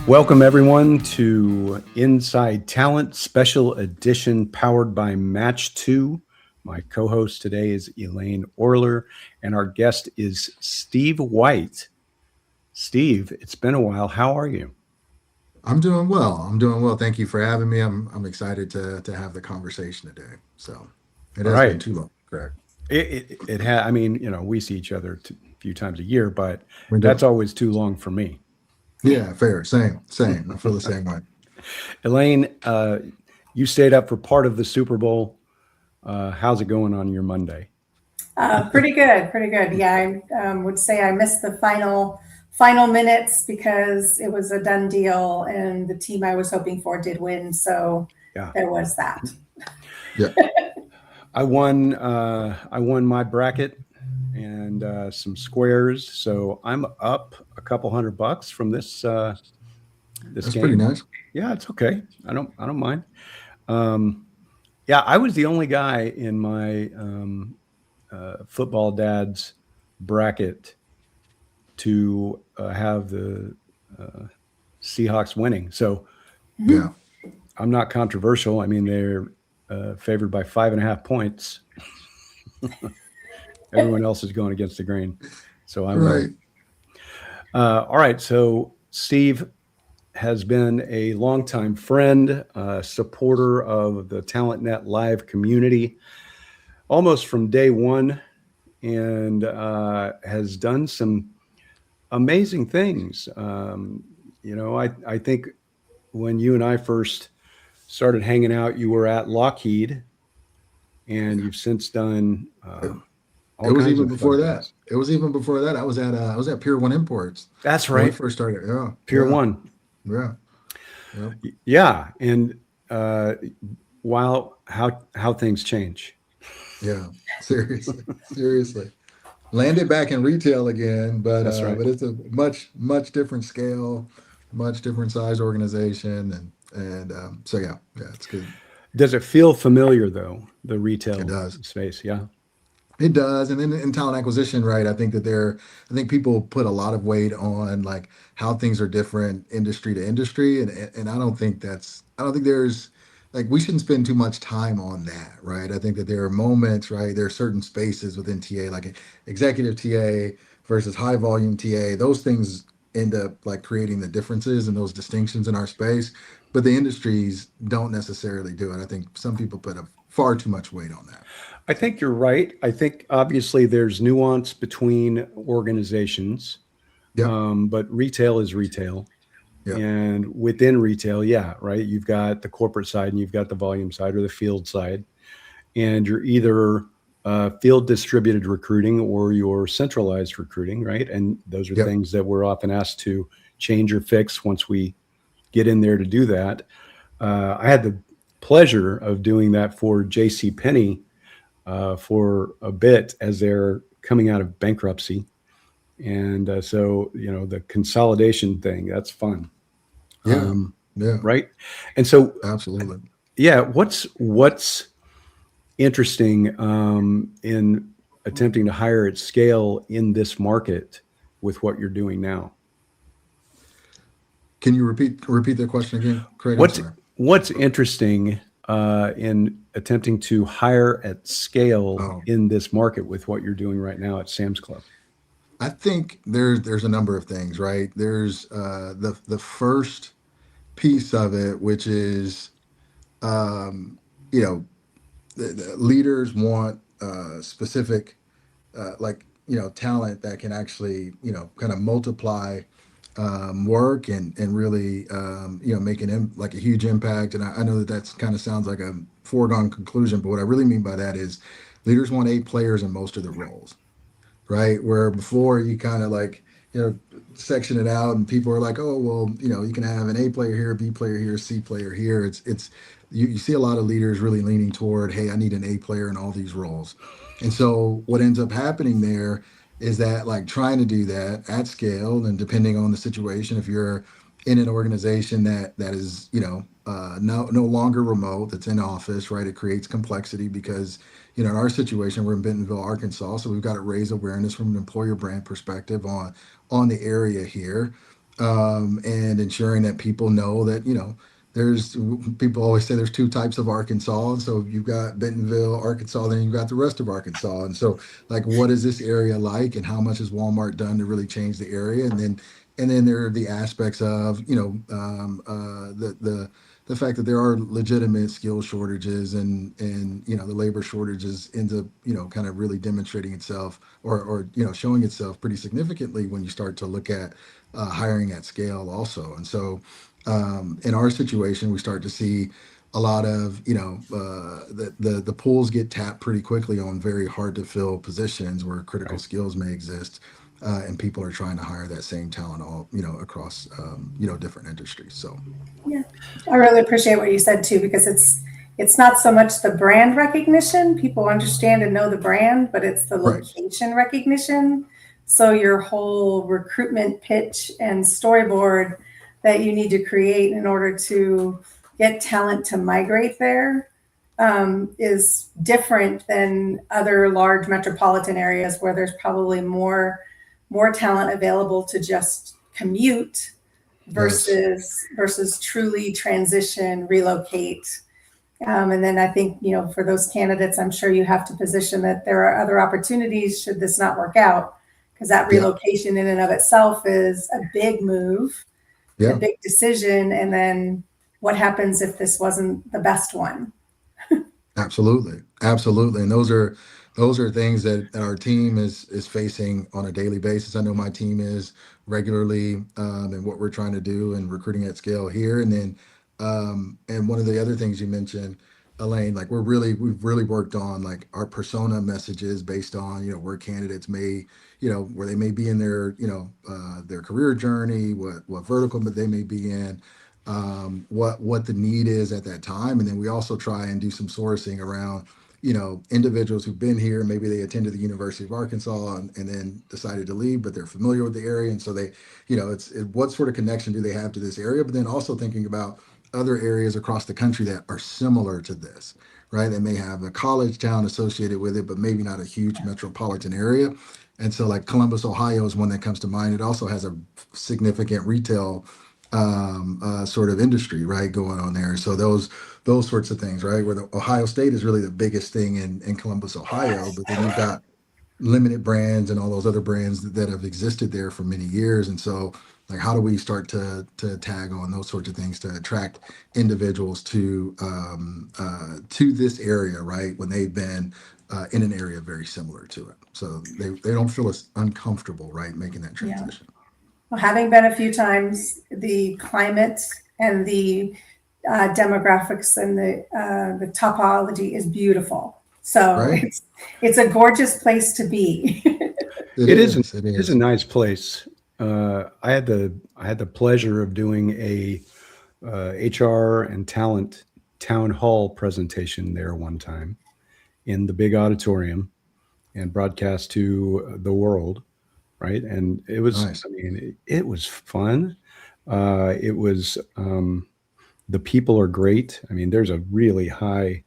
Welcome, everyone, to Inside Talent Special Edition powered by Match 2. My co host today is Elaine Orler, and our guest is Steve White. Steve, it's been a while. How are you? I'm doing well. I'm doing well. Thank you for having me. I'm excited to have the conversation today. So it All has been right. too long. Correct. I mean, we see each other a few times a year, but We that's do. always too long for me. Yeah, fair. Same. I feel the same way. Elaine, you stayed up for part of the Super Bowl. How's it going on your Monday? Pretty good, pretty good. Yeah, I would say I missed the final minutes because it was a done deal, and the team I was hoping for did win. So Yeah. there was that. Yeah. I won my bracket and some squares, so I'm up a couple $100 from this That's pretty game. nice. Yeah, it's okay. I don't mind. Um, yeah, I was the only guy in my football dad's bracket to have the uh, Seahawks winning. So Mhm. Yeah. I'm not controversial. I mean, they're favored by 5.5 points. Everyone else is going against the grain. So I'm right. Right. All right. So Steve has been a longtime friend, supporter of the TalentNet Live community almost from day one, and has done some amazing things. I think when you and I first started hanging out, you were at Lockheed, and you've since done It, it all was kinds even of fun before that. things. It was even before that. I was at Pier One Imports That's when we right, first started. Yeah. Pier Yeah. One. Yeah. Yeah. Yeah, and uh, while how things change. Yeah. Seriously. Seriously. Landed back in retail again, but That's uh, right. but it's a much different scale, much different size organization, and so yeah, it's good. Does it feel familiar though, the It retail does. space? Yeah. It does. And then in talent acquisition, right? I think people put a lot of weight on like how things are different industry to industry. And I don't think there's like, we shouldn't spend too much time on that, right? I think that there are moments, right? There are certain spaces within TA, like executive TA versus high volume TA. Those things end up like creating the differences and those distinctions in our space. But the industries don't necessarily do it. I think some people put a far too much weight on that. I So, think you're right. I think obviously there's nuance between organizations, yep. but retail is retail. Yep. And within retail, yeah, right. You've got the corporate side and you've got the volume side or the field side. And you're either field distributed recruiting or you're centralized recruiting, right? And those are Yep. things that we're often asked to change or fix once we get in there to do that. I had the pleasure of doing that for J.C. Penney for a bit as they're coming out of bankruptcy. And so, the consolidation thing, that's fun. Yeah. Um, Yeah. right. And so, Absolutely. yeah, what's interesting in attempting to hire at scale in this market with what you're doing now? Can you repeat that question again, Craig? I'm What's sorry. what's interesting in attempting to hire at scale Oh, in this market with what you're doing right now at Sam's Club? I think there's a number of things, right? There's the first piece of it, which is um, you know the leaders want specific like talent that can actually kind of multiply work and really make like a huge impact. And I know that that's kind of sounds like a foregone conclusion, but what I really mean by that is leaders want A players in most of the roles, right? Where before you kind of like section it out, and people are like, oh well, you can have an A player here, B player here, C player here. It's you see a lot of leaders really leaning toward, hey, I need an A player in all these roles. And so what ends up happening there is that like trying to do that at scale, and depending on the situation, if you're in an organization that is no longer remote, that's in office, right, it creates complexity because in our situation we're in Bentonville, Arkansas, so we've got to raise awareness from an employer brand perspective on the area here. and ensuring that people know that, there's people always say there's two types of Arkansas. And so you've got Bentonville, Arkansas, then you've got the rest of Arkansas. And so like, what is this area like, and how much has Walmart done to really change the area? And then there are the aspects of, the fact that there are legitimate skill shortages, and the labor shortages ends up, kind of really demonstrating itself, or showing itself pretty significantly when you start to look at hiring at scale also. And so in our situation, we start to see a lot of, the pools get tapped pretty quickly on very hard to fill positions where critical Right. skills may exist, and people are trying to hire that same talent all, across, different industries. So Yeah, I really appreciate what you said too, because it's not so much the brand recognition. People understand and know the brand, but it's the right. location recognition. So your whole recruitment pitch and storyboard that you need to create in order to get talent to migrate there is different than other large metropolitan areas where there's probably more talent available to just commute Yes. versus truly transition, relocate. And then I think, for those candidates, I'm sure you have to position that there are other opportunities should this not work out, because that Yeah. relocation in and of itself is a big move, a Yeah. big decision. And then what happens if this wasn't the best one? Absolutely, absolutely, and those are things that our team is facing on a daily basis. I know my team is regularly, and what we're trying to do and recruiting at scale here. And then, and one of the other things you mentioned, Elaine, like we've really worked on like our persona messages based on, where candidates may, where they may be in their, their career journey, what vertical that they may be in, what the need is at that time. And then we also try and do some sourcing around, individuals who've been here. Maybe they attended the University of Arkansas, and then decided to leave, but they're familiar with the area. And so they, what sort of connection do they have to this area? But then also thinking about other areas across the country that are similar to this, right? They may have a college town associated with it, but maybe not a huge metropolitan area. And so like Columbus, Ohio is one that comes to mind. It also has a significant retail, sort of industry, right, going on there. So those sorts of things, right, where the Ohio State is really the biggest thing in Columbus, Ohio, but then you've got limited brands and all those other brands that have existed there for many years. And so like, how do we start to tag on those sorts of things to attract individuals to this area, right, when they've been in an area very similar to it, so they don't feel as uncomfortable, right, making that Yeah. transition. Well, having been a few times, the climate and the demographics and the topology is beautiful. So Right. it's a gorgeous place to be. It is. It It is a is. nice place. I had the pleasure of doing a HR and talent town hall presentation there one time in the big auditorium and broadcast to the world. Right, and it was. Nice. I mean, it was fun. It was. The people are great. I mean, there's a really high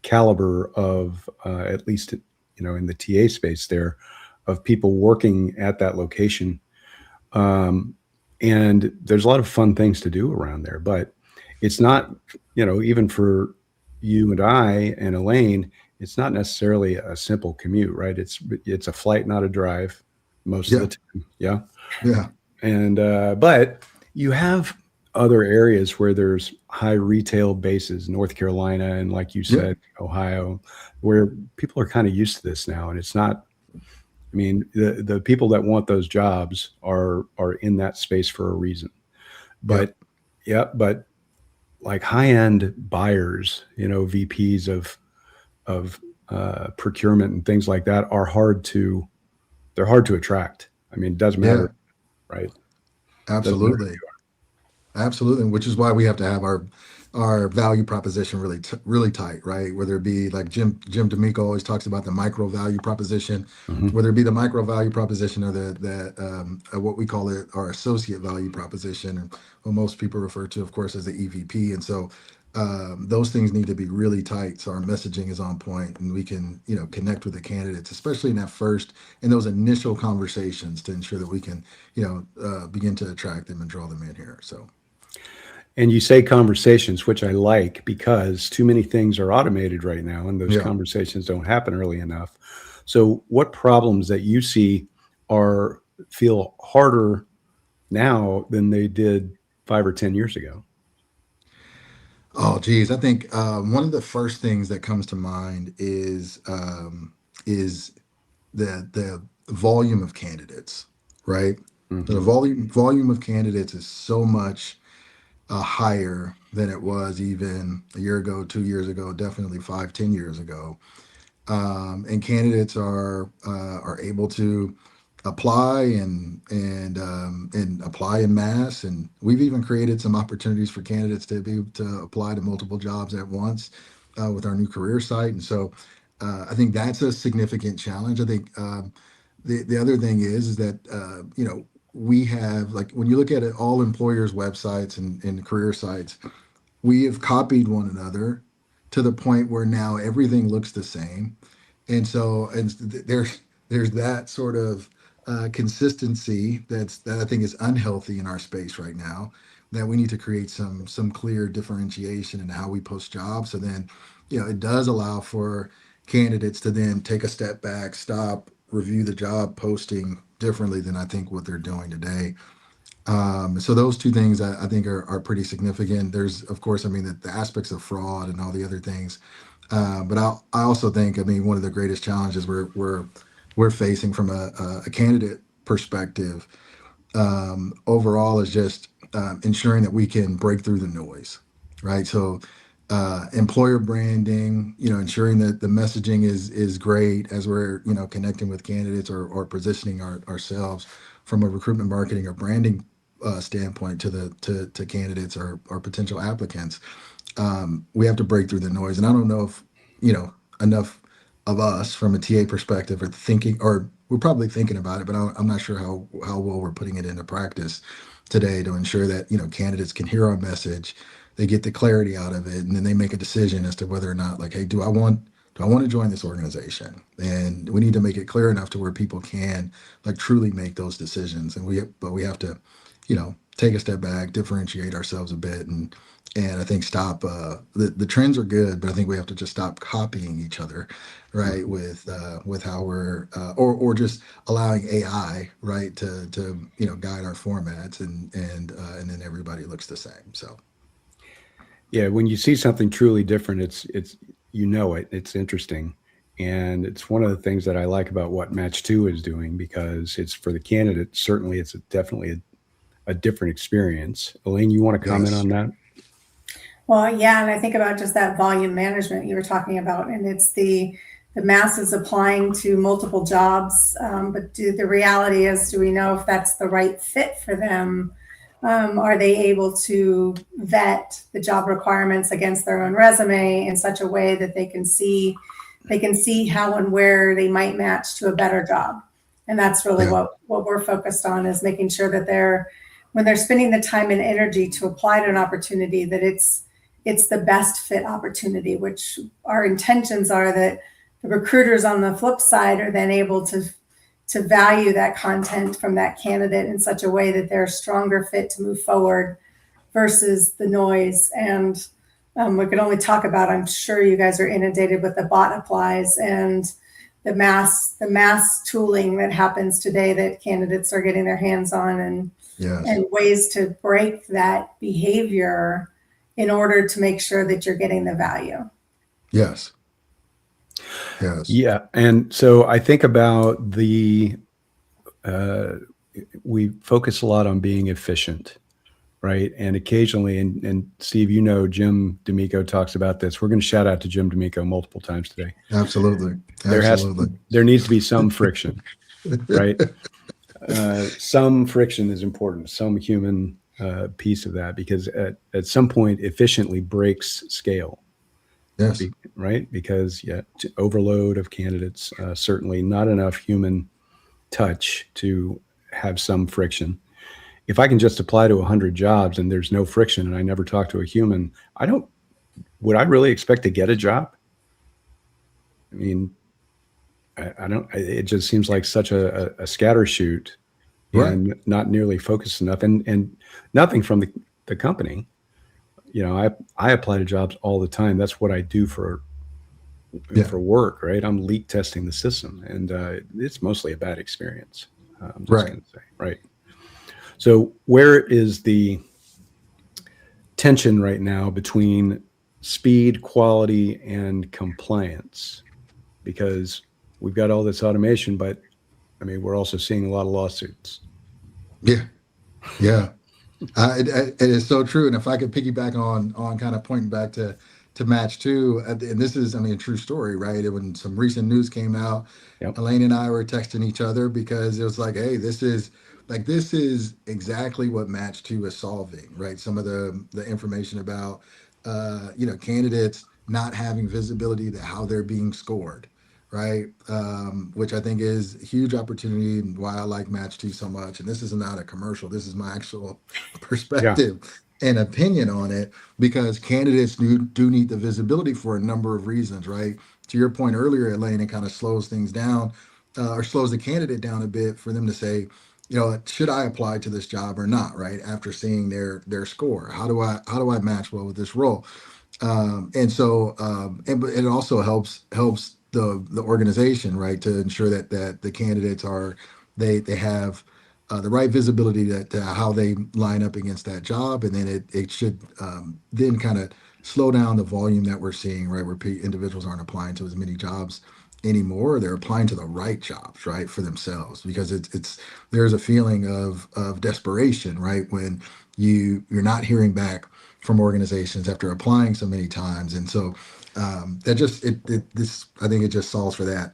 caliber of, at least, in the TA space there, of people working at that location. Um, and there's a lot of fun things to do around there, but it's not, even for you and I and Elaine, it's not necessarily a simple commute, right? It's a flight, not a drive most of Yeah. the time. Yeah. Yeah. And, but you have other areas where there's high retail bases, North Carolina, and like you Yeah. said, Ohio, where people are kind of used to this now. And it's not, I mean, the people that want those jobs are in that space for a reason. Yeah. But yeah, but like high end buyers, VPs of procurement and things like that they're hard to attract. I mean, it doesn't Yeah. matter, right? Doesn't matter. Absolutely. Absolutely. Which is why we have to have our value proposition really tight, right? Whether it be like Jim D'Amico always talks about the micro value proposition, Mhm. whether it be the micro value proposition or what we call it our associate value proposition, and what most people refer to, of course, as the EVP. And so those things need to be really tight so our messaging is on point and we can, connect with the candidates, especially in those initial conversations to ensure that we can, begin to attract them and draw them in here. So, And you say conversations, which I like because too many things are automated right now and those yeah. conversations don't happen early enough. So what problems that you see are feel harder now than they did 5 or 10 years ago? Oh, geez. I think one of the first things that comes to mind is the volume of candidates, right? So the Hmm. volume of candidates is so much higher than it was even a year ago, 2 years ago, definitely 5, 10 years ago. And candidates are able to apply and apply in mass. And we've even created some opportunities for candidates to be able to apply to multiple jobs at once with our new career site. And so I think that's a significant challenge. I think the other thing is that we have, like, when you look at it, all employers' websites and career sites, we have copied one another to the point where now everything looks the same. And so there's that sort of consistency that I think is unhealthy in our space right now, that we need to create some clear differentiation in how we post jobs. So then, it does allow for candidates to then take a step back, stop, review the job posting differently than I think what they're doing today. So those two things I think are pretty significant. There's, of course, I mean, the aspects of fraud and all the other things. But I also think, I mean, one of the greatest challenges we're facing from a candidate perspective overall is just ensuring that we can break through the noise, right? So employer branding, ensuring that the messaging is great as we're, connecting with candidates or positioning ourselves from a recruitment marketing or branding standpoint to candidates or potential applicants. We have to break through the noise. And I don't know if, enough of us from a TA perspective are thinking, or we're probably thinking about it, but I'm not sure how well we're putting it into practice today to ensure that, candidates can hear our message, they get the clarity out of it, and then they make a decision as to whether or not, like, hey, do I want to join this organization? And we need to make it clear enough to where people can, like, truly make those decisions. But we have to, take a step back, differentiate ourselves a bit, and I think stop. The trends are good, but I think we have to just stop copying each other, right? With how we're or just allowing AI, right, to guide our formats, and then everybody looks the same. So Yeah, when you see something truly different, it's interesting. And it's one of the things that I like about what Match 2 is doing because it's for the candidate. Certainly, it's definitely a different experience. Elaine, you want to comment yes, on that? Well, yeah, and I think about just that volume management you were talking about, and it's the masses applying to multiple jobs. But the reality is, do we know if that's the right fit for them? Are they able to vet the job requirements against their own resume in such a way that they can see how and where they might match to a better job? And that's really yeah, what we're focused on, is making sure that when they're spending the time and energy to apply to an opportunity, that it's the best fit opportunity, which our intentions are that the recruiters on the flip side are then able to value that content from that candidate in such a way that they're a stronger fit to move forward versus the noise. And we could only talk about, I'm sure you guys are inundated with the bot applies and the mass tooling that happens today that candidates are getting their hands on, yes, and ways to break that behavior in order to make sure that you're getting the value. yes, yes, Yeah, and so I think about uh, we focus a lot on being efficient, right? And occasionally, and Steve, Jim D'Amico talks about this. We're going to shout out to Jim D'Amico multiple times today. absolutely, There has absolutely. there needs to be some friction, right? Some friction is important, some human piece of that, because at some point, efficiently breaks scale, Yes, right? Because overload of candidates, certainly not enough human touch to have some friction. If I can just apply to 100 jobs and there's no friction and I never talk to a human, I don't would I really expect to get a job? I mean, I don't. It just seems like such a scattershoot Right. and not nearly focused enough, and nothing from the company. You know, I apply to jobs all the time. That's what I do Yeah. for work, right? I'm leak testing the system, and it's mostly a bad experience. I'm just Right. going to say, right. So, where is the tension right now between speed, quality, and compliance? Because we've got all this automation, but I mean, we're also seeing a lot of lawsuits. Yeah. Yeah. It is so true. And if I could piggyback on kind of pointing back to match two, and this is, I mean, a true story, right? When some recent news came out, Yep. Elaine and I were texting each other because it was like, hey, this is exactly what match two is solving, right? Some of the information about candidates not having visibility to how they're being scored, right? Which I think is a huge opportunity and why I like Match 2 so much. And this is not a commercial. This is my actual Yeah. perspective and opinion on it because candidates do need the visibility for a number of reasons, right? To your point earlier, Elaine, it kind of slows things down or slows the candidate down a bit for them to say, should I apply to this job or not, right? After seeing their score, how do I match well with this role? But it also helps the organization, right, to ensure that the candidates they have the right visibility to how they line up against that job, and then it should then kind of slow down the volume that we're seeing, right, where individuals aren't applying to as many jobs anymore. They're applying to the right jobs, right, for themselves, because it's there's a feeling of desperation, right, when you're not hearing back from organizations after applying so many times, and so that just this I think it just solves for that.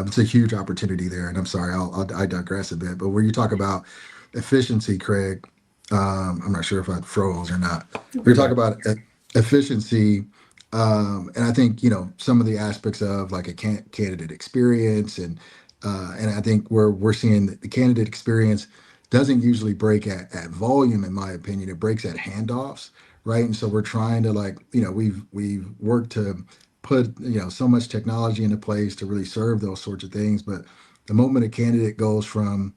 It's a huge opportunity there, and I'm sorry, I digress a bit, but where you talk about efficiency, Craig, I'm not sure if I froze or not. We You're talk back. about efficiency, and I think some of the aspects of like a candidate experience, and I think we're seeing that the candidate experience doesn't usually break at volume, in my opinion. It breaks at handoffs, right? And so we're trying to like we've worked to put so much technology into place to really serve those sorts of things, but the moment a candidate goes from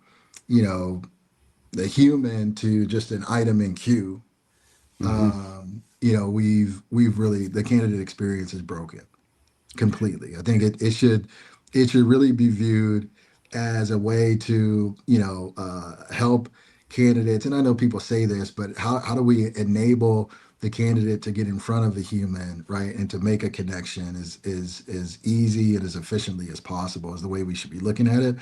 you know the human to just an item in queue, Mm-hmm. we've really the candidate experience is broken completely. I think it should really be viewed as a way to help candidates. And I know people say this, but how do we enable the candidate to get in front of the human, right, and to make a connection is easy and as efficiently as possible is the way we should be looking at it,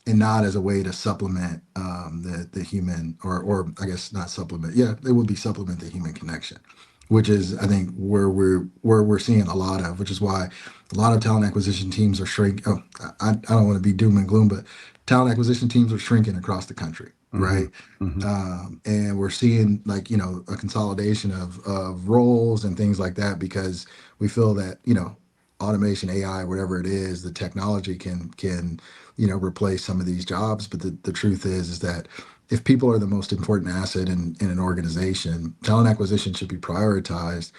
and not as a way to supplement the human or I guess not supplement. Yeah, it would be supplement the human connection, which is I think where we're seeing a lot of, which is why a lot of talent acquisition teams are shrinking. Oh, I don't want to be doom and gloom, but talent acquisition teams are shrinking across the country, Mm-hmm. right? Mm-hmm. And we're seeing like a consolidation of roles and things like that because we feel that automation, AI, whatever it is, the technology can replace some of these jobs. But the truth is that if people are the most important asset in an organization, talent acquisition should be prioritized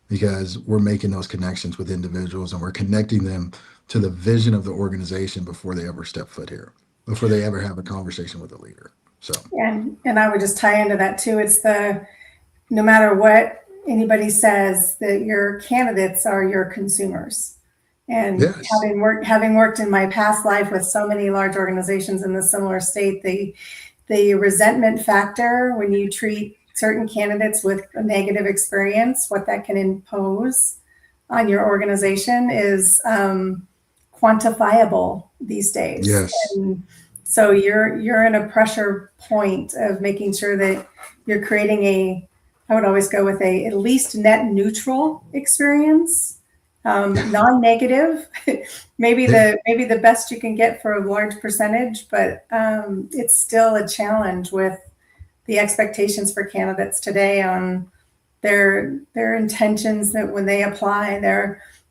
because we're making those connections with individuals and we're connecting them to the vision of the organization before they ever step foot here, before they ever have a conversation with a leader. So, And I would just tie into that too. It's no matter what anybody says, that your candidates are your consumers. And yes, having worked in my past life with so many large organizations in the similar state, the resentment factor when you treat certain candidates with a negative experience, what that can impose on your organization is quantifiable these days. yes, And so you're in a pressure point of making sure that you're creating I would always go with at least net neutral experience, non-negative. maybe yeah, the best you can get for a large percentage, but it's still a challenge with the expectations for candidates today on their intentions, that when they apply,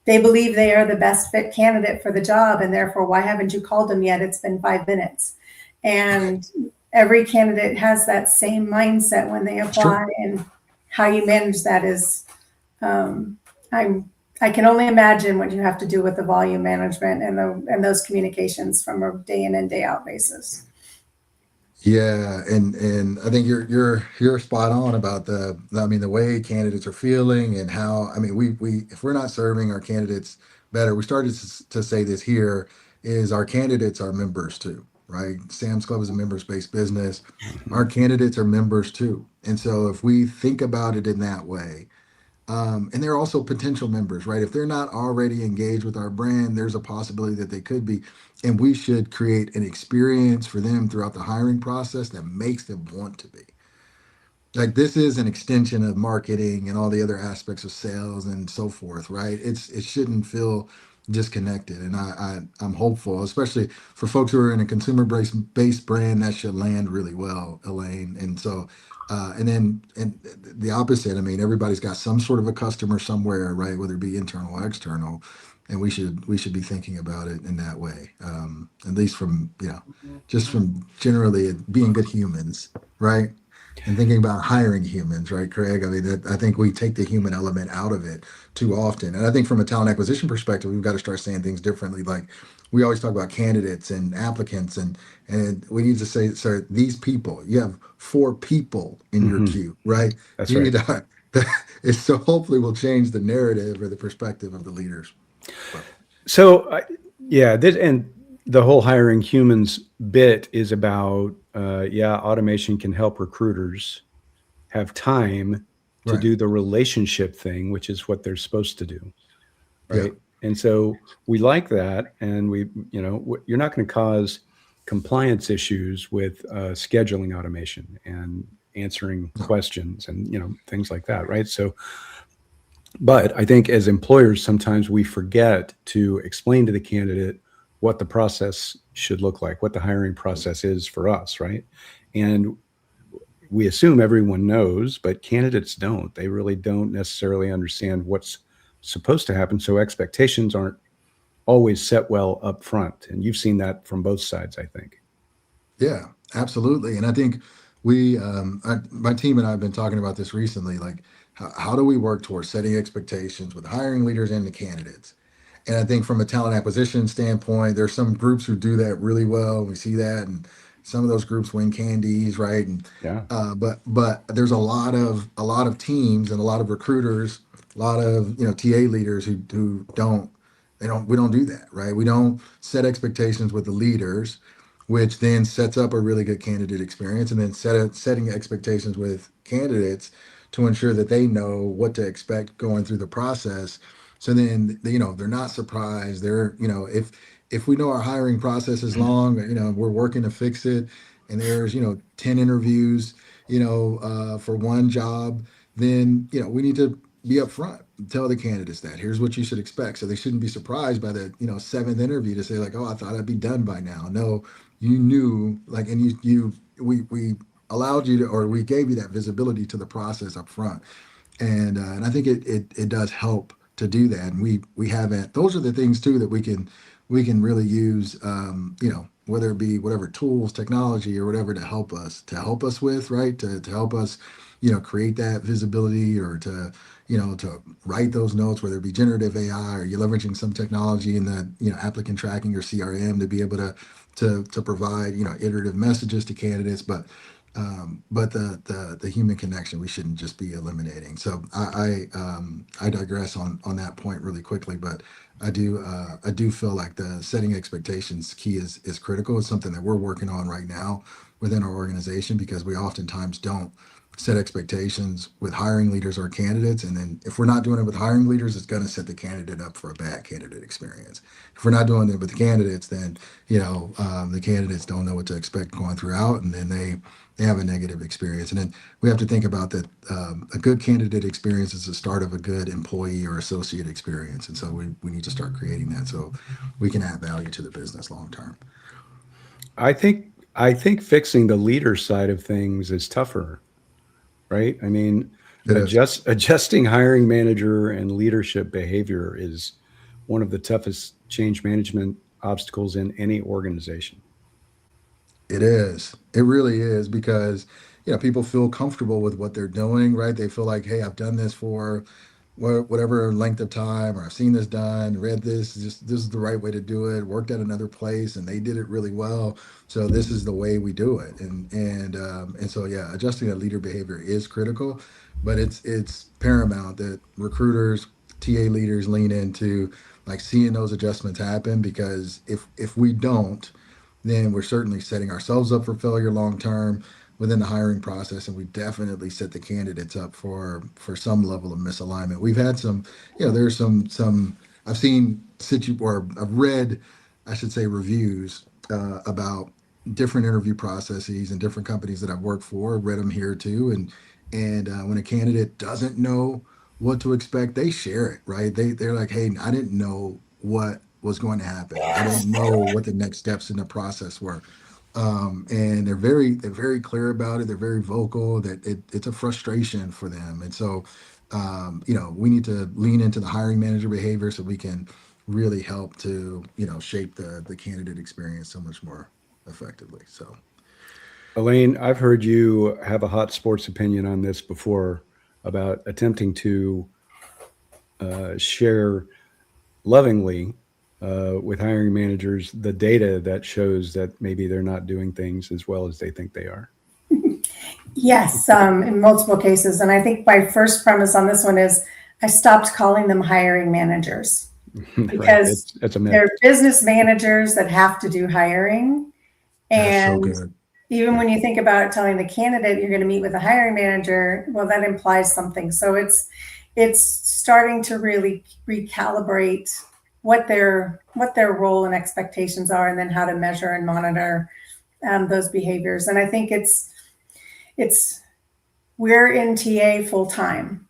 they believe they are the best fit candidate for the job, and therefore, why haven't you called them yet? It's been 5 minutes. And every candidate has that same mindset when they it's true. apply, and how you manage that is I can only imagine what you have to do with the volume management and those communications from a day in and day out basis. Yeah, and I think you're spot on about I mean, the way candidates are feeling and how, I mean, we if we're not serving our candidates better, we started to say this here, is our candidates are members too, right? Sam's Club is a members-based business. Mhm. Our candidates are members too. And so if we think about it in that way, and they're also potential members, right? If they're not already engaged with our brand, there's a possibility that they could be. And we should create an experience for them throughout the hiring process that makes them want to be. Like, this is an extension of marketing and all the other aspects of sales and so forth, right? It shouldn't feel disconnected. And I'm hopeful, especially for folks who are in a consumer based brand, that should land really well, Elaine. And so and the opposite, I mean, everybody's got some sort of a customer somewhere, right? Whether it be internal or external. And we should be thinking about it in that way. At least from, just from generally being good humans, right? And thinking about hiring humans, right, Craig? I mean, I think we take the human element out of it too often. And I think from a talent acquisition perspective, we've got to start saying things differently. Like, we always talk about candidates and applicants, and we need to say, sir, these people, you have 4 people in your Mhm. queue, right? That's You right. need to, it's so hopefully will change the narrative or the perspective of the leaders. But So, yeah, this and the whole hiring humans bit is about, yeah, automation can help recruiters have time to right. do the relationship thing, which is what they're supposed to do, Yeah. right? And so we like that, and you're not going to cause compliance issues with scheduling automation and answering No. questions and things like that, right? So, but I think as employers, sometimes we forget to explain to the candidate what the process should look like, what the hiring process is for us, right? And we assume everyone knows, but candidates don't. They really don't necessarily understand what's supposed to happen. So expectations aren't always set well up front. And you've seen that from both sides, I think. Yeah, absolutely. And I think my team and I have been talking about this recently. Like, how do we work towards setting expectations with hiring leaders and the candidates? And I think from a talent acquisition standpoint, there's some groups who do that really well. We see that, and some of those groups win candies, right? And Yeah. but there's a lot of teams and a lot of recruiters, a lot of TA leaders who don't we don't do that, right? We don't set expectations with the leaders, which then sets up a really good candidate experience, and then setting expectations with candidates to ensure that they know what to expect going through the process. So then, they're not surprised. They're, if we know our hiring process is long, we're working to fix it, and there's, 10 interviews, for one job, then, we need to be upfront. Tell the candidates that here's what you should expect. So they shouldn't be surprised by the, seventh interview to say, like, oh, I thought I'd be done by now. No, you knew, like, and we allowed you to, or we gave you that visibility to the process up front. And I think it does help to do that. And we haven't. Those are the things too that we can really use. Whether it be whatever tools, technology, or whatever to help us with, right? To help us, create that visibility, or to write those notes, whether it be generative AI, or you're leveraging some technology in the applicant tracking or CRM to be able to provide iterative messages to candidates. But the human connection we shouldn't just be eliminating. So I digress on that point really quickly, but I do feel like the setting expectations key is critical. It's something that we're working on right now within our organization, because we oftentimes don't set expectations with hiring leaders or candidates, and then if we're not doing it with hiring leaders, it's going to set the candidate up for a bad candidate experience. If we're not doing it with the candidates, then the candidates don't know what to expect going throughout, and then they have a negative experience. And then we have to think about that, a good candidate experience is the start of a good employee or associate experience. And so we need to start creating that so we can add value to the business long term. I think fixing the leader side of things is tougher, right? I mean, It is. adjusting hiring manager and leadership behavior is one of the toughest change management obstacles in any organization. It is. It really is, because people feel comfortable with what they're doing, right? They feel like, hey, I've done this for whatever length of time, or I've seen this done, read this, just this is the right way to do it, worked at another place and they did it really well. So this is the way we do it. And so yeah, adjusting that leader behavior is critical, but it's paramount that recruiters, TA leaders lean into like seeing those adjustments happen, because if we don't, then we're certainly setting ourselves up for failure long term within the hiring process, and we definitely set the candidates up for some level of misalignment. We've had some, there's some I've seen or I've read, I should say, reviews about different interview processes and different companies that I've worked for. Read them here too, and when a candidate doesn't know what to expect, they share it, right? They're like, hey, I didn't know what was going to happen. I didn't know what the next steps in the process were. And they're very clear about it. They're very vocal that it's a frustration for them. And so, we need to lean into the hiring manager behavior so we can really help to, shape the candidate experience so much more effectively. So, Elaine, I've heard you have a hot sports opinion on this before about attempting to share lovingly with hiring managers the data that shows that maybe they're not doing things as well as they think they are. Yes, in multiple cases. And I think my first premise on this one is I stopped calling them hiring managers because It's a myth. they're business managers that have to do hiring. that's so And good. even when you think about telling the candidate you're going to meet with a hiring manager, well, that implies something. So it's starting to really recalibrate what their role and expectations are, and then how to measure and monitor those behaviors. And I think it's we're in TA full time,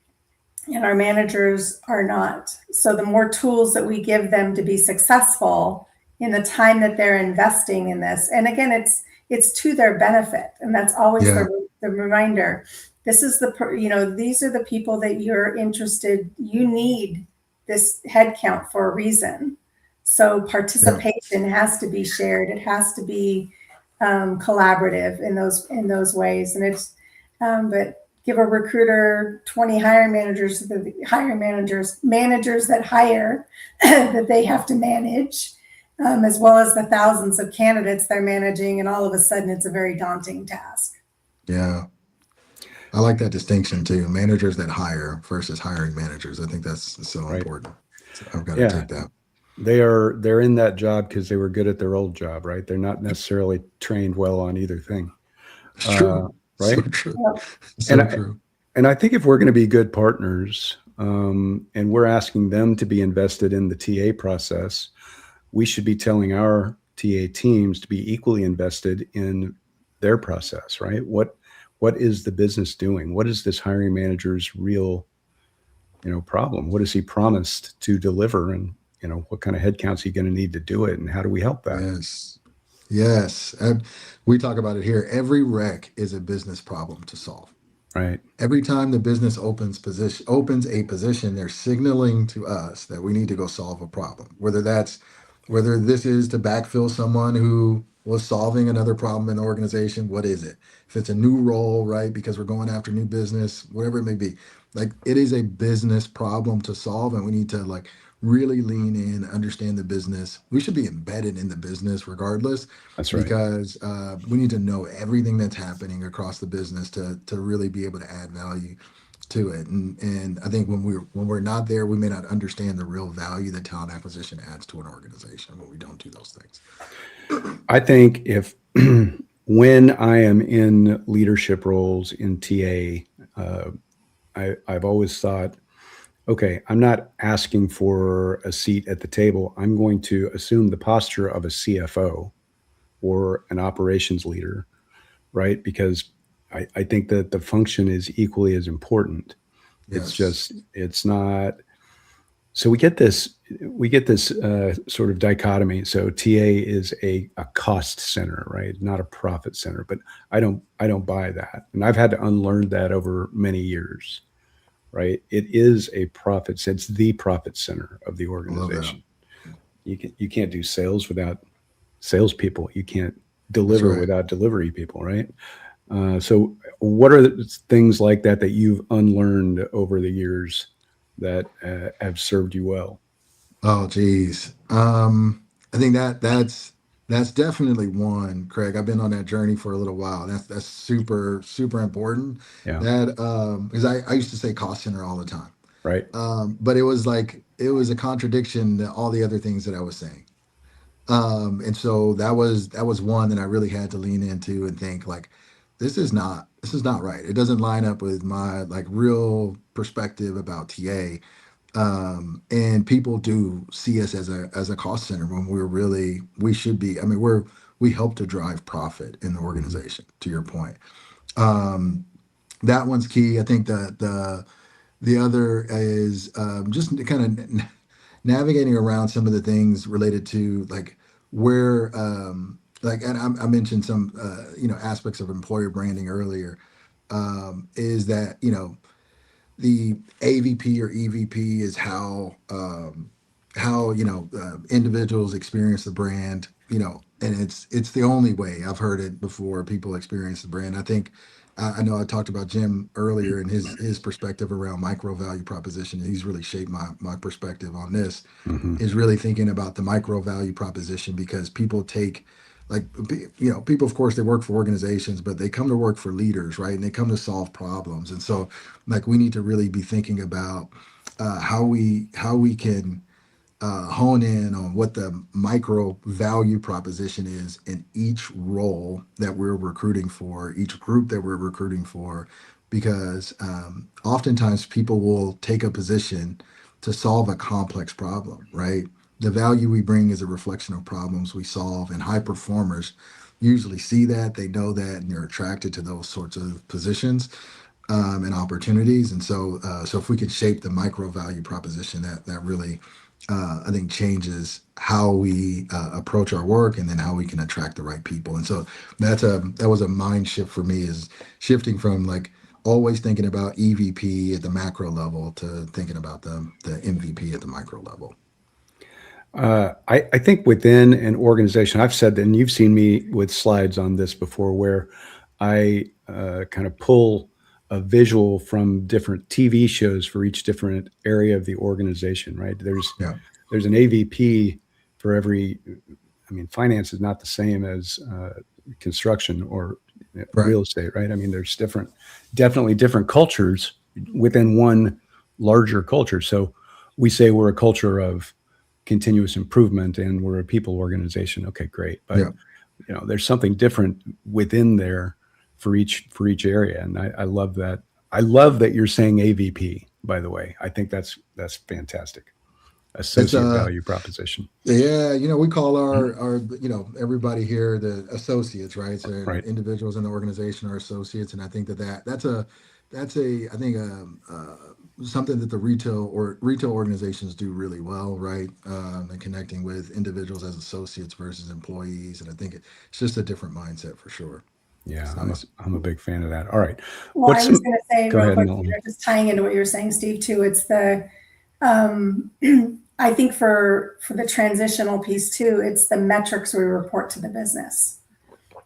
and our managers are not. So the more tools that we give them to be successful in the time that they're investing in this, and again, it's to their benefit, and that's always Yeah. the reminder. This is these are the people that you're interested. You need this head count for a reason. So participation has to be shared. It has to be collaborative in those ways. And it's but give a recruiter 20 hiring managers that hire that they have to manage, as well as the thousands of candidates they're managing, and all of a sudden it's a very daunting task. Yeah. I like that distinction too. Managers that hire versus hiring managers. I think that's so Right. important. So I've got to Yeah. take that. They're in that job because they were good at their old job, right? They're not necessarily trained well on either thing. It's true. Right? So true. Yep. So And true. And I think if we're going to be good partners, and we're asking them to be invested in the TA process, we should be telling our TA teams to be equally invested in their process, right? What is the business doing? What is this hiring manager's real, problem? What has he promised to deliver? And, what kind of headcount is he going to need to do it? And how do we help that? Yes. Yes. And we talk about it here. Every rec is a business problem to solve. Right. Every time the business opens a position, they're signaling to us that we need to go solve a problem. Whether this is to backfill someone who was solving another problem in the organization, what is it? If it's a new role, right? Because we're going after new business, whatever it may be. Like, it is a business problem to solve, and we need to like really lean in, understand the business. We should be embedded in the business regardless, That's right. because we need to know everything that's happening across the business to really be able to add value to it. And I think when we're not there, we may not understand the real value that talent acquisition adds to an organization when we don't do those things. I think if when I am in leadership roles in TA, I've always thought, okay, I'm not asking for a seat at the table. I'm going to assume the posture of a CFO or an operations leader, right? Because I think that the function is equally as important. It's Yes. just, it's not. So we get this sort of dichotomy. So TA is a cost center, right? Not a profit center. But I don't buy that, and I've had to unlearn that over many years, right? It is a profit. It's the profit center of the I love that. organization. You can't do sales without salespeople. You can't That's deliver right. without delivery people, right? So what are the things like that you've unlearned over the years that have served you well? Oh, geez. I think that's definitely one, Craig. I've been on that journey for a little while. That's super important. Yeah. That because I used to say cost center all the time. Right. But it was like it was a contradiction to all the other things that I was saying. And so that was one that I really had to lean into and think like, this is not right. It doesn't line up with my like real perspective about TA. And people do see us as a cost center when we should be. I mean, we help to drive profit in the Mm-hmm. organization. To your point, um, that one's key. I think the other is just kind of navigating around some of the things related to like where like and I mentioned some aspects of employer branding earlier. Is that the AVP or EVP is how individuals experience the brand, and it's the only way I've heard it before people experience the brand. I think I know I talked about Jim earlier and his perspective around micro value proposition. He's really shaped my perspective on this, Mm-hmm. is really thinking about the micro value proposition, because people take like people, of course, they work for organizations, but they come to work for leaders, right? And they come to solve problems. And so like we need to really be thinking about how we can hone in on what the micro value proposition is in each role that we're recruiting for, each group that we're recruiting for, because oftentimes people will take a position to solve a complex problem, right? The value we bring is a reflection of problems we solve, and high performers usually see that, they know that, and they're attracted to those sorts of positions and opportunities. And so if we could shape the micro value proposition, that really, I think, changes how we approach our work, and then how we can attract the right people. And so that was a mind shift for me, is shifting from like always thinking about EVP at the macro level to thinking about the MVP at the micro level. I think within an organization, I've said that, and you've seen me with slides on this before, where I kind of pull a visual from different TV shows for each different area of the organization. Right? Yeah. There's an AVP for every. I mean, finance is not the same as construction or Right. real estate, right? I mean, there's definitely different cultures within one larger culture. So we say we're a culture of continuous improvement and we're a people organization. Okay, great. But Yeah. there's something different within there for each area. And I love that. I love that you're saying AVP, by the way. I think that's fantastic. It's Associate value proposition. Yeah, we call our everybody here the associates, right? So Right. individuals in the organization are associates, and I think that's a I think something that the retail organizations do really well, right? And connecting with individuals as associates versus employees, and I think it's just a different mindset for sure. Yeah, It's I'm a nice. I'm a big fan of that. All right. Well, I What's was some going to say Go real ahead, quick, Melanie. just tying into what you're saying, Steve, too. It's the um, I think for the transitional piece too, it's the metrics we report to the business,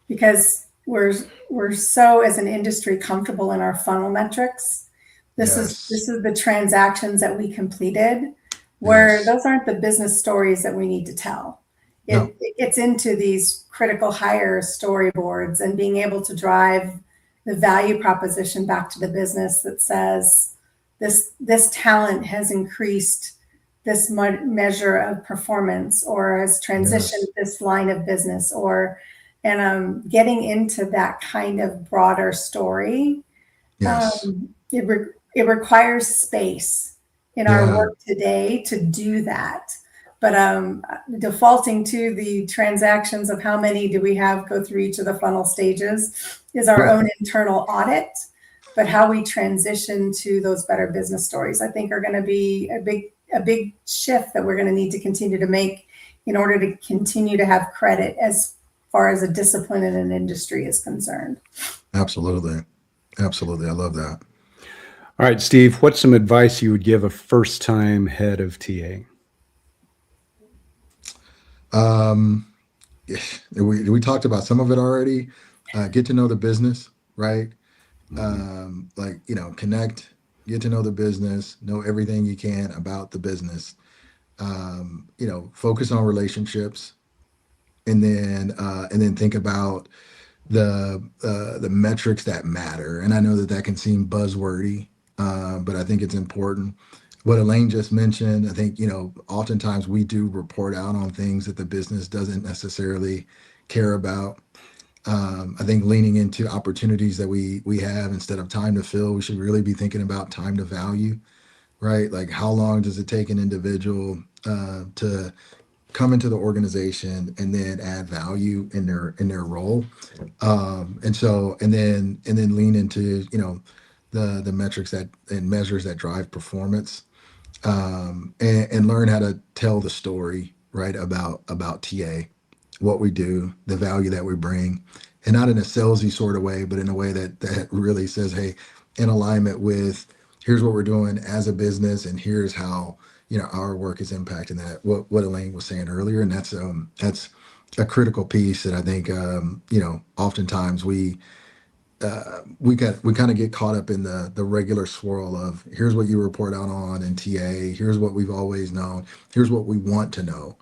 because we're so, as an industry, comfortable in our funnel metrics. This is Yes. this is the transactions that we completed, where Yes. those aren't the business stories that we need to tell. No. It gets into these critical hire storyboards and being able to drive the value proposition back to the business that says this talent has increased this measure of performance, or has transitioned Yes. this line of business, or and getting into that kind of broader story. Yes. It requires space in our Yeah. work today to do that. But defaulting to the transactions of how many do we have go through each of the funnel stages is our Right. own internal audit. But how we transition to those better business stories, I think, are going to be a big shift that we're going to need to continue to make in order to continue to have credit as far as a discipline in an industry is concerned. Absolutely. Absolutely. I love that. All right, Steve, what's some advice you would give a first-time head of TA? Um, we talked about some of it already. Get to know the business, right? Mm-hmm. Like connect. get to know the business, know everything you can about the business. Focus on relationships, and then think about the metrics that matter. And I know that that can seem buzzwordy, but I think it's important. What Elaine just mentioned, I think oftentimes we do report out on things that the business doesn't necessarily care about. I think leaning into opportunities that we have instead of time to fill, we should really be thinking about time to value, right? Like how long does it take an individual to come into the organization and then add value in their role, and then lean into the metrics that and measures that drive performance, and learn how to tell the story right about TA, what we do, the value that we bring, and not in a salesy sort of way, but in a way that really says, hey, in alignment with here's what we're doing as a business, and here's how our work is impacting that. What Elaine was saying earlier, and that's a critical piece that I think oftentimes we kind of get caught up in the regular swirl of here's what you report out on in TA, here's what we've always known, here's what we want to know.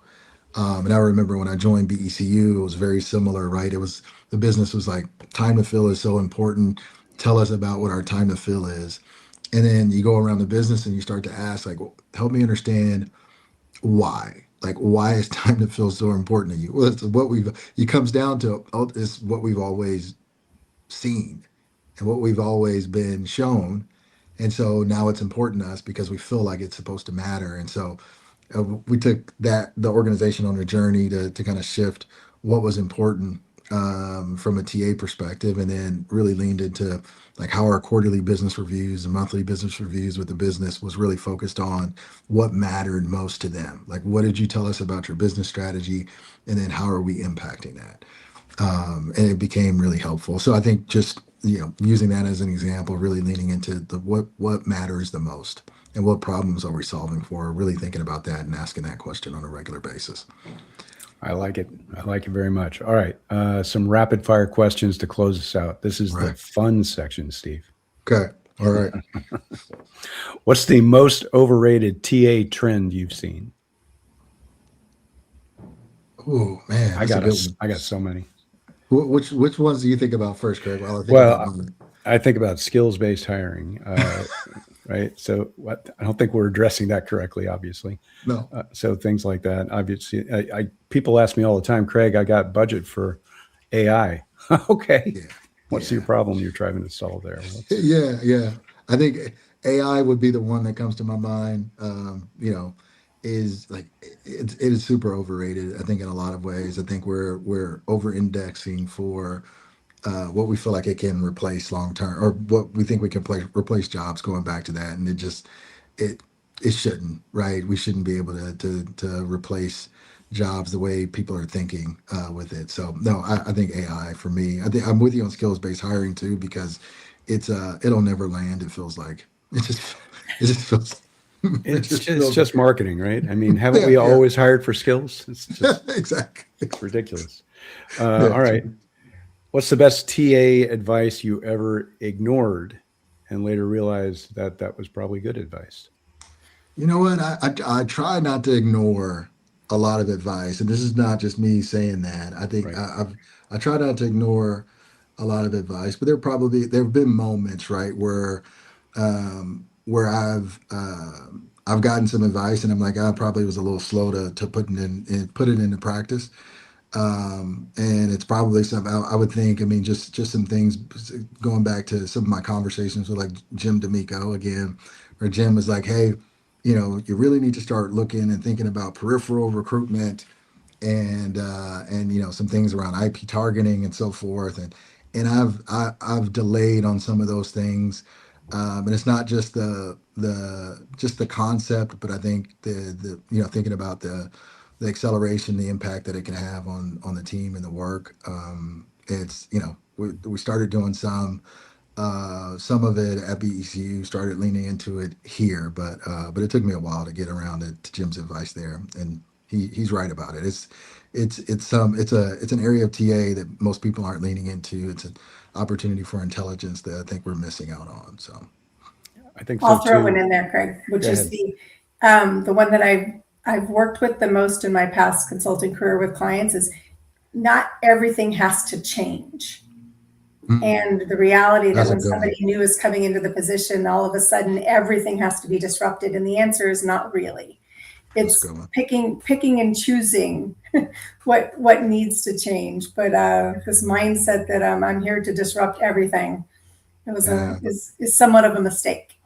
And I remember when I joined BECU, it was very similar, right? It was the business was like time to fill is so important. Tell us about what our time to fill is. And then you go around the business and you start to ask, like, well, help me understand why. Like, why is time to fill so important to you? Well, it's what it comes down to is what we've always seen and what we've always been shown. And so now it's important to us because we feel like it's supposed to matter. And so we took the organization on a journey to kind of shift what was important, from a TA perspective, and then really leaned into like how our quarterly business reviews and monthly business reviews with the business was really focused on what mattered most to them. Like, what did you tell us about your business strategy, and then how are we impacting that? And it became really helpful. So I think just using that as an example, really leaning into what matters the most and what problems are we solving for, really thinking about that and asking that question on a regular basis. I like it. I like it very much. All right. Some rapid fire questions to close us out. This is the Right. fun section, Steve. Okay. All right. What's the most overrated TA trend you've seen? Oh man, that's a good one. I got so many. Which ones do you think about first, Craig? While I think about Well, mine. I think about skills-based hiring, right? So I don't think we're addressing that correctly, obviously. No. So things like that. Obviously, people ask me all the time, Craig, I got budget for AI. Okay. Yeah. What's Yeah. your problem you're trying to solve there? Yeah. I think AI would be the one that comes to my mind. Is like it is super overrated. I think in a lot of ways. I think we're over indexing for what we feel like it can replace long term, or what we think we can replace jobs. Going back to that, and it it shouldn't, right? We shouldn't be able to replace jobs the way people are thinking with it. So no, I think AI for me. I think I'm with you on skills based hiring too, because it'll never land. It feels like it just feels it It's just just, it's feels just like marketing, right? I mean, haven't yeah, we yeah. always hired for skills? It's just Exactly. it's ridiculous. Yeah. All right. What's the best TA advice you ever ignored and later realized that that was probably good advice? You know what? I try not to ignore a lot of advice, and this is not just me saying that. I think Right. I try not to ignore a lot of advice, but there have been moments, right, where I've gotten some advice, and I'm like, I probably was a little slow to put it into practice. And it's probably something I would think. I mean, just some things going back to some of my conversations with like Jim D'Amico again, where Jim was like, "Hey, you really need to start looking and thinking about peripheral recruitment, and some things around IP targeting and so forth." And I've delayed on some of those things, and it's not just the concept, but I think the thinking about the acceleration, the impact that it can have on the team and the work. It's we started doing some of it at BECU, started leaning into it here, but it took me a while to get around to Jim's advice there, and he's right about it. It's an area of TA that most people aren't leaning into. It's an opportunity for intelligence that I think we're missing out on. So I think so I'll throw one too. in there, Craig, which Go is ahead. the one that I've worked with the most in my past consulting career with clients is not everything has to change. And the reality that That's a when good one. somebody new is coming into the position, all of a sudden everything has to be disrupted. And the answer is not really. That's a It's good one. picking and choosing what needs to change. But this mindset that I'm here to disrupt everything, it was Yeah, is somewhat of a mistake.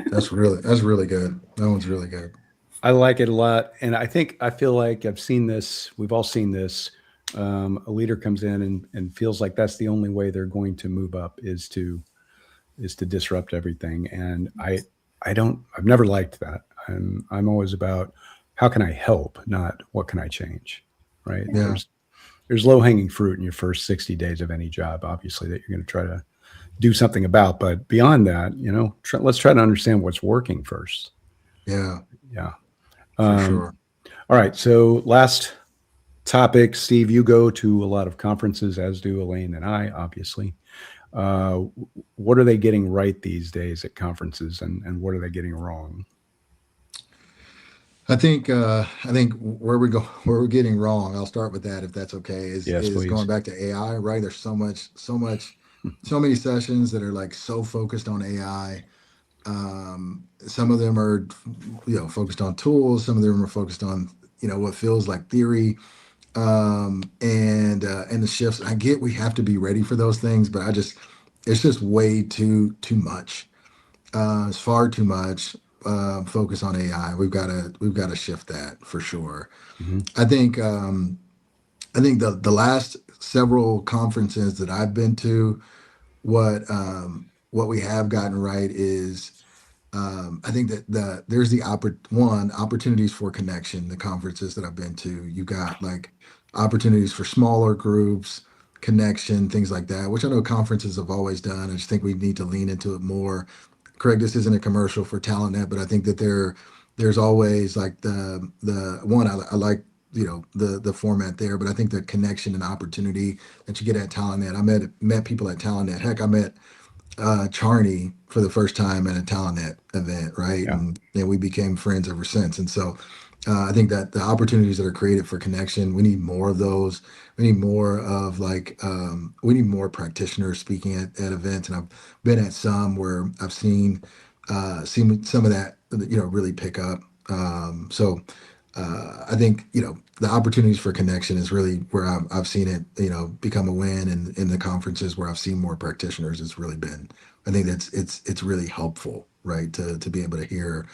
that's really good. That one's really good. I like it a lot. And I feel like I've seen this, we've all seen this. A leader comes in and feels like that's the only way they're going to move up is to disrupt everything. And I've never liked that. I'm always about how can I help, not what can I change, right? Yeah. There's low hanging fruit in your first 60 days of any job, obviously, that you're going to try to do something about. But beyond that, let's try to understand what's working first. Yeah, Yeah. for sure. All right. So last topic, Steve, you go to a lot of conferences, as do Elaine and I, obviously. What are they getting right these days at conferences, and what are they getting wrong? I think where we're getting wrong, I'll start with that if that's okay, Yes, is going please. back to AI, right? There's so many sessions that are like so focused on AI. Some of them are, focused on tools. Some of them are focused on, what feels like theory. And the shifts. I get we have to be ready for those things, but it's just way too much. It's far too much focus on AI. We've got to shift that for sure. Mm-hmm. I think the last several conferences that I've been to, what we have gotten right is I think that there's opportunities for connection. The conferences that I've been to, you got like opportunities for smaller groups, connection, things like that, which I know conferences have always done. I just think we need to lean into it more. Craig, this isn't a commercial for TalentNet, but I think that there's always like the one I like, the format there, but I think the connection and opportunity that you get at TalentNet. I met people at TalentNet. Heck, I met Charney for the first time at a TalentNet event, right? Yeah. And we became friends ever since. And so I think that the opportunities that are created for connection, we need more of those. We need more of we need more practitioners speaking at events. And I've been at some where I've seen some of that, really pick up. I think, the opportunities for connection is really where I've seen it, become a win. And in the conferences where I've seen more practitioners, I think it's really helpful, right? To be able to hear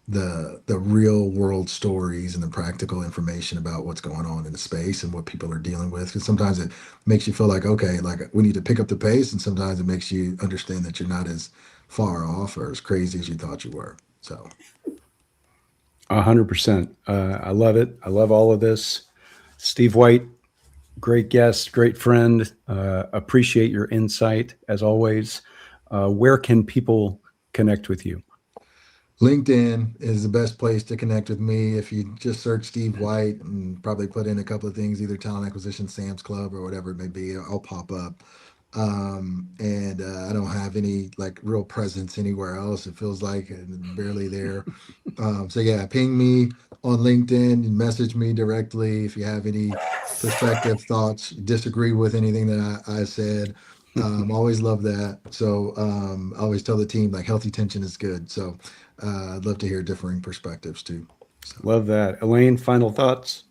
the real world stories and the practical information about what's going on in the space and what people are dealing with. Because sometimes it makes you feel like, okay, like we need to pick up the pace. And sometimes it makes you understand that you're not as far off or as crazy as you thought you were. So 100%. I love it. I love all of this. Steve White, great guest, great friend. Appreciate your insight as always. Where can people connect with you? LinkedIn is the best place to connect with me. If you just search Steve White and probably put in a couple of things, either talent acquisition, Sam's Club, or whatever it may be, I'll pop up. And I don't have any like real presence anywhere else. It feels like and barely there. So yeah, ping me on LinkedIn and message me directly if you have any perspective, thoughts, disagree with anything that I said. Always love that. So I always tell the team like healthy tension is good. So I'd love to hear differing perspectives too. So Love that. Elaine, final thoughts?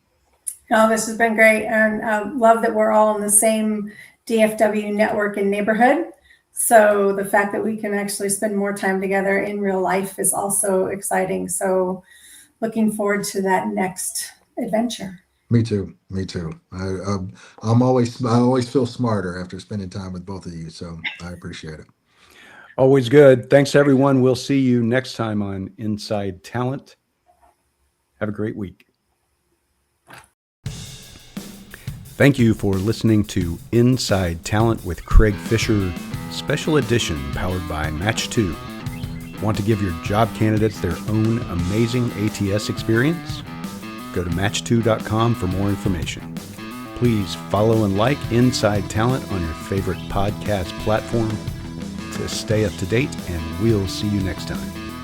No, this has been great, and love that we're all in the same DFW network and neighborhood. So the fact that we can actually spend more time together in real life is also exciting. So looking forward to that next adventure. me too. Me too. I always feel smarter after spending time with both of you. So I appreciate it. Always good. Thanks, everyone. We'll see you next time on Inside Talent. Have a great week. Thank you for listening to Inside Talent with Craig Fisher, special edition powered by Match2. Want to give your job candidates their own amazing ATS experience? Go to match2.com for more information. Please follow and like Inside Talent on your favorite podcast platform. to stay up to date, and we'll see you next time.